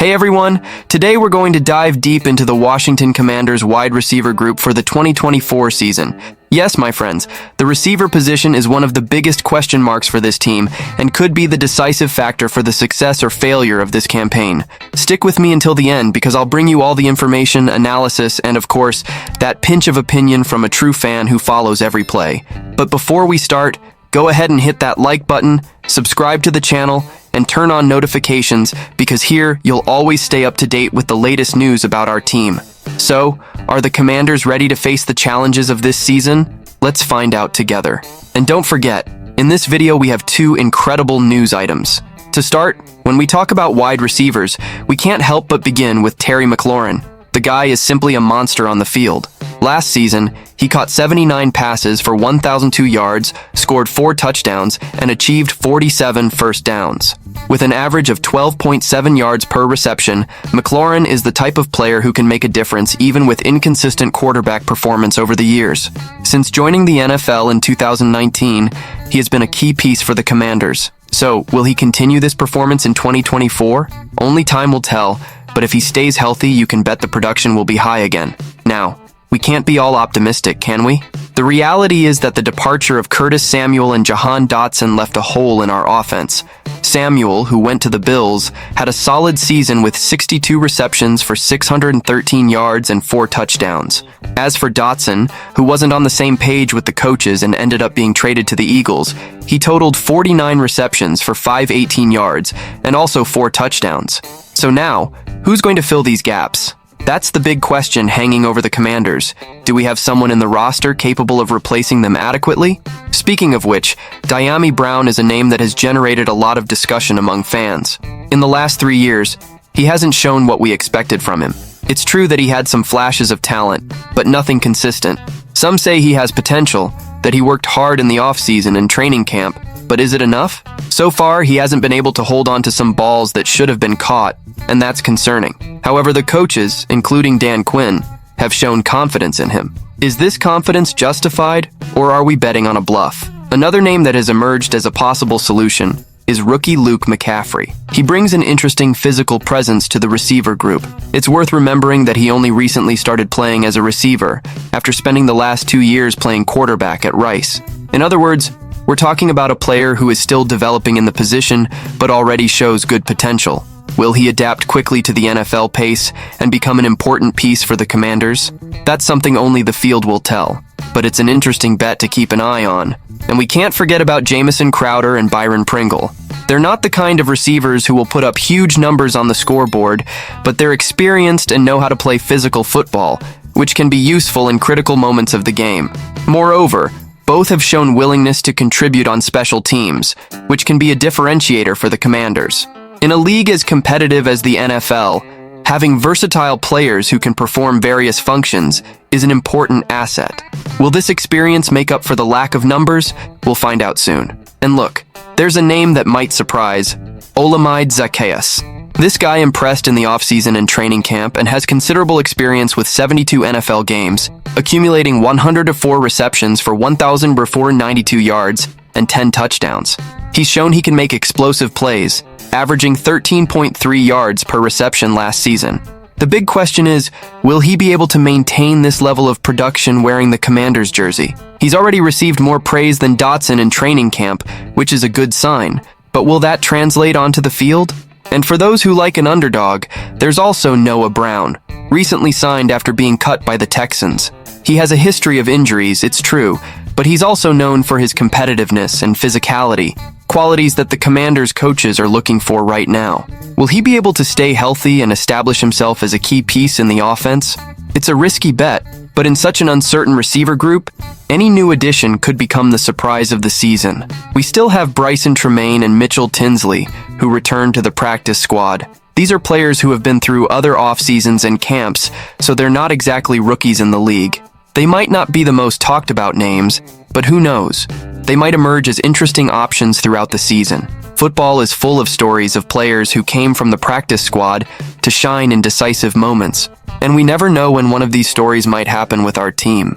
Hey everyone, today we're going to dive deep into the Washington Commanders wide receiver group for the 2024 season. Yes, my friends, the receiver position is one of the biggest question marks for this team and could be the decisive factor for the success or failure of this campaign. Stick with me until the end because I'll bring you all the information, analysis, and of course, that pinch of opinion from a true fan who follows every play. But before we start, go ahead and hit that like button, subscribe to the channel, and turn on notifications because here you'll always stay up to date with the latest news about our team. So, are the Commanders ready to face the challenges of this season? Let's find out together. And don't forget, in this video we have two incredible news items. To start, when we talk about wide receivers, we can't help but begin with Terry McLaurin. The guy is simply a monster on the field. Last season, he caught 79 passes for 1,002 yards, scored 4 touchdowns, and achieved 47 first downs. With an average of 12.7 yards per reception, McLaurin is the type of player who can make a difference even with inconsistent quarterback performance over the years. Since joining the NFL in 2019, he has been a key piece for the Commanders. So, will he continue this performance in 2024? Only time will tell, but if he stays healthy, you can bet the production will be high again. Now, we can't be all optimistic, can we? The reality is that the departure of Curtis Samuel and Jahan Dotson left a hole in our offense. Samuel, who went to the Bills, had a solid season with 62 receptions for 613 yards and 4 touchdowns. As for Dotson, who wasn't on the same page with the coaches and ended up being traded to the Eagles, he totaled 49 receptions for 518 yards and also 4 touchdowns. So now, who's going to fill these gaps? That's the big question hanging over the Commanders. Do we have someone in the roster capable of replacing them adequately? Speaking of which, Dyami Brown is a name that has generated a lot of discussion among fans. In the last 3 years, he hasn't shown what we expected from him. It's true that he had some flashes of talent, but nothing consistent. Some say he has potential, that he worked hard in the offseason and training camp, but is it enough? So far, he hasn't been able to hold on to some balls that should have been caught, and that's concerning. However, the coaches, including Dan Quinn, have shown confidence in him. Is this confidence justified, or are we betting on a bluff? Another name that has emerged as a possible solution is rookie Luke McCaffrey. He brings an interesting physical presence to the receiver group. It's worth remembering that he only recently started playing as a receiver after spending the last 2 years playing quarterback at Rice. In other words, we're talking about a player who is still developing in the position but already shows good potential. Will he adapt quickly to the NFL pace and become an important piece for the Commanders? That's something only the field will tell, but it's an interesting bet to keep an eye on. And we can't forget about Jamison Crowder and Byron Pringle. They're not the kind of receivers who will put up huge numbers on the scoreboard, but they're experienced and know how to play physical football, which can be useful in critical moments of the game. Moreover, both have shown willingness to contribute on special teams, which can be a differentiator for the Commanders. In a league as competitive as the NFL, having versatile players who can perform various functions is an important asset. Will this experience make up for the lack of numbers? We'll find out soon. And look, there's a name that might surprise: Olamide Zaccheaus. This guy impressed in the offseason and training camp and has considerable experience with 72 NFL games, accumulating 104 receptions for 1,492 yards and 10 touchdowns. He's shown he can make explosive plays, averaging 13.3 yards per reception last season. The big question is, will he be able to maintain this level of production wearing the Commanders jersey? He's already received more praise than Dotson in training camp, which is a good sign, but will that translate onto the field? And for those who like an underdog, there's also Noah Brown, recently signed after being cut by the Texans. He has a history of injuries, it's true, but he's also known for his competitiveness and physicality, qualities that the Commanders' coaches are looking for right now. Will he be able to stay healthy and establish himself as a key piece in the offense? It's a risky bet, but in such an uncertain receiver group, any new addition could become the surprise of the season. We still have Bryson Tremaine and Mitchell Tinsley, who returned to the practice squad. These are players who have been through other off-seasons and camps, so they're not exactly rookies in the league. They might not be the most talked about names, but who knows? They might emerge as interesting options throughout the season. Football is full of stories of players who came from the practice squad to shine in decisive moments, and we never know when one of these stories might happen with our team.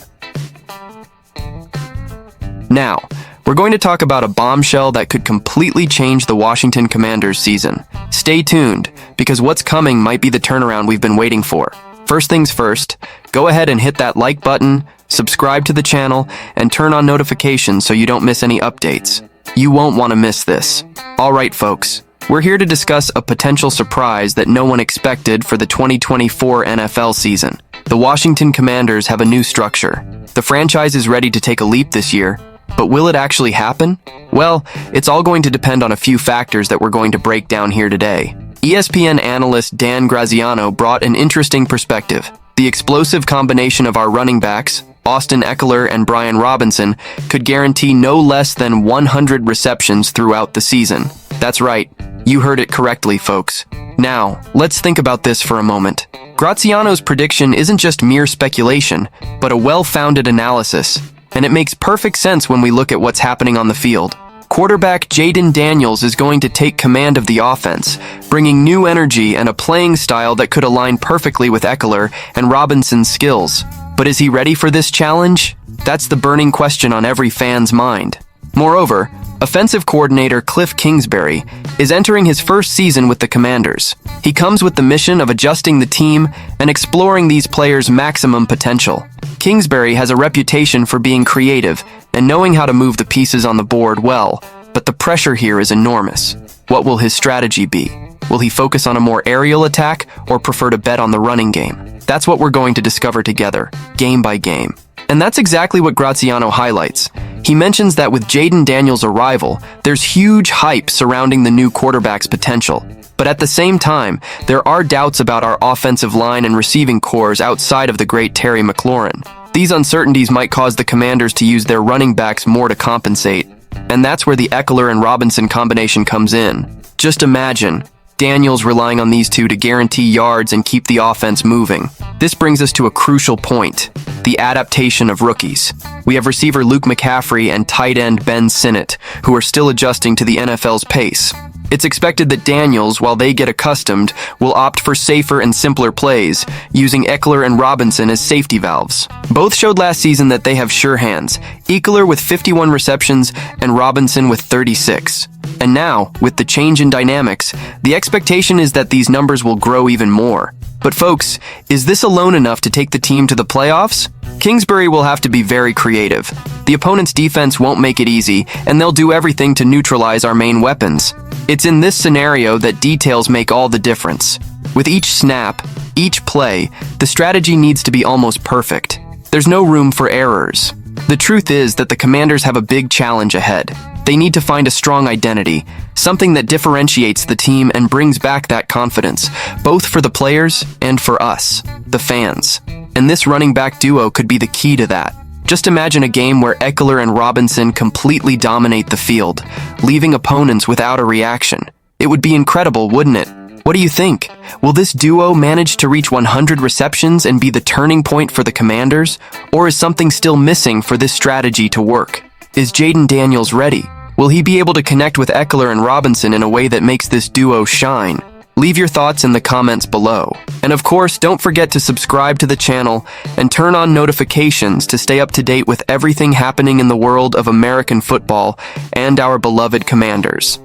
Now, we're going to talk about a bombshell that could completely change the Washington Commanders season. Stay tuned, because what's coming might be the turnaround we've been waiting for. First things first, go ahead and hit that like button, subscribe to the channel, and turn on notifications so you don't miss any updates. You won't want to miss this. Alright folks, we're here to discuss a potential surprise that no one expected for the 2024 NFL season. The Washington Commanders have a new structure. The franchise is ready to take a leap this year, but will it actually happen? Well, it's all going to depend on a few factors that we're going to break down here today. ESPN analyst Dan Graziano brought an interesting perspective. The explosive combination of our running backs, Austin Eckler and Brian Robinson, could guarantee no less than 100 receptions throughout the season. That's right, you heard it correctly, folks. Now, let's think about this for a moment. Graziano's prediction isn't just mere speculation, but a well-founded analysis, and it makes perfect sense when we look at what's happening on the field. Quarterback Jayden Daniels is going to take command of the offense, bringing new energy and a playing style that could align perfectly with Eckler and Robinson's skills. But is he ready for this challenge? That's the burning question on every fan's mind. Moreover, offensive coordinator Cliff Kingsbury is entering his first season with the Commanders. He comes with the mission of adjusting the team and exploring these players' maximum potential. Kingsbury has a reputation for being creative and knowing how to move the pieces on the board well, but the pressure here is enormous. What will his strategy be? Will he focus on a more aerial attack or prefer to bet on the running game? That's what we're going to discover together, game by game. And that's exactly what Graziano highlights. He mentions that with Jayden Daniels' arrival, there's huge hype surrounding the new quarterback's potential. But at the same time, there are doubts about our offensive line and receiving cores outside of the great Terry McLaurin. These uncertainties might cause the Commanders to use their running backs more to compensate. And that's where the Eckler and Robinson combination comes in. Just imagine Daniels relying on these two to guarantee yards and keep the offense moving. This brings us to a crucial point, the adaptation of rookies. We have receiver Luke McCaffrey and tight end Ben Sinnott, who are still adjusting to the NFL's pace. It's expected that Daniels, while they get accustomed, will opt for safer and simpler plays, using Eckler and Robinson as safety valves. Both showed last season that they have sure hands, Eckler with 51 receptions and Robinson with 36. And now, with the change in dynamics, the expectation is that these numbers will grow even more. But folks, is this alone enough to take the team to the playoffs? Kingsbury will have to be very creative. The opponent's defense won't make it easy, and they'll do everything to neutralize our main weapons. It's in this scenario that details make all the difference. With each snap, each play, the strategy needs to be almost perfect. There's no room for errors. The truth is that the Commanders have a big challenge ahead. They need to find a strong identity, something that differentiates the team and brings back that confidence, both for the players and for us, the fans. And this running back duo could be the key to that. Just imagine a game where Eckler and Robinson completely dominate the field, leaving opponents without a reaction. It would be incredible, wouldn't it? What do you think? Will this duo manage to reach 100 receptions and be the turning point for the Commanders? Or is something still missing for this strategy to work? Is Jayden Daniels ready? Will he be able to connect with Eckler and Robinson in a way that makes this duo shine? Leave your thoughts in the comments below. And of course, don't forget to subscribe to the channel and turn on notifications to stay up to date with everything happening in the world of American football and our beloved Commanders.